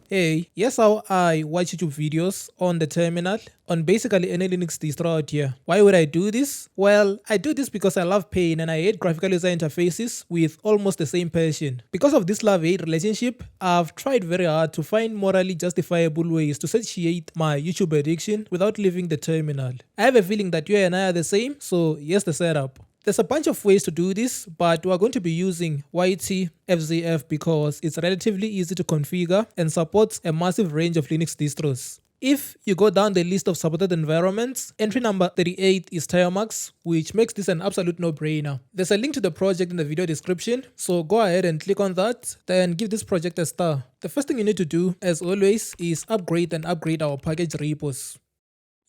Hey, here's how I watch YouTube videos on the terminal on basically any Linux distro out here. Why would I do this? Well, I do this because I love pain and I hate graphical user interfaces with almost the same passion. Because of this love-hate relationship, I've tried very hard to find morally justifiable ways to satiate my YouTube addiction without leaving the terminal. I have a feeling that you and I are the same, so here's the setup. There's a bunch of ways to do this, but we're going to be using ytfzf because it's relatively easy to configure and supports a massive range of Linux distros. If you go down the list of supported environments, entry number 38 is Termux, which makes this an absolute no-brainer. There's a link to the project in the video description, so go ahead and click on that, then give this project a star. The first thing you need to do, as always, is upgrade our package repos.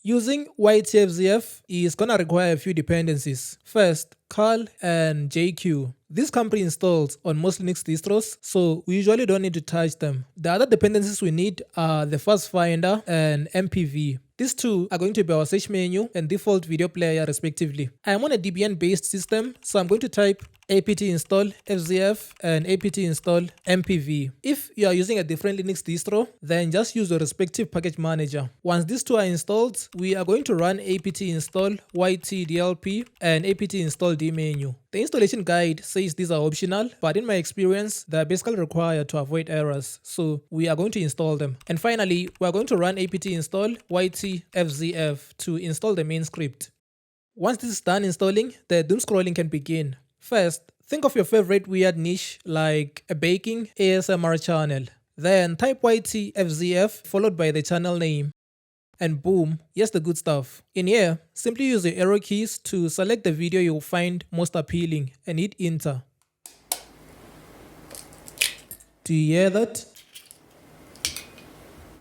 Using ytfzf is gonna require a few dependencies. First, curl and JQ. This can be installed on most Linux distros, so we usually don't need to touch them. The other dependencies we need are the fast finder and MPV. These two are going to be our search menu and default video player respectively. I am on a Debian based system, so I'm going to type apt install fzf and apt install mpv. If you are using a different Linux distro, then just use your respective package manager. Once these two are installed, we are going to run apt install yt-dlp and apt install dmenu. The installation guide says these are optional, but in my experience, they are basically required to avoid errors, so we are going to install them. And finally, we are going to run apt install ytfzf to install the main script. Once this is done installing, the doom scrolling can begin. First, think of your favorite weird niche like a baking ASMR channel. Then type ytfzf followed by the channel name. And boom, here's the good stuff. In here, simply use the arrow keys to select the video you'll find most appealing and hit enter. Do you hear that?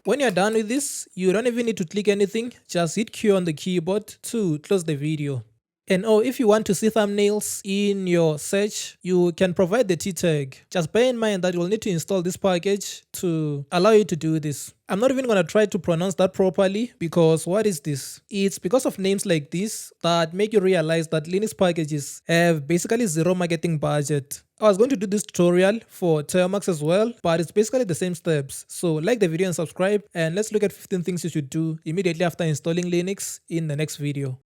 When you're done with this, you don't even need to click anything, just hit Q on the keyboard to close the video. And if you want to see thumbnails in your search, you can provide the T tag. Just bear in mind that you'll need to install this package to allow you to do this. I'm not even going to try to pronounce that properly because what is this? It's because of names like this that make you realize that Linux packages have basically zero marketing budget. I was going to do this tutorial for Termux as well, but it's basically the same steps. So like the video and subscribe, and let's look at 15 things you should do immediately after installing Linux in the next video.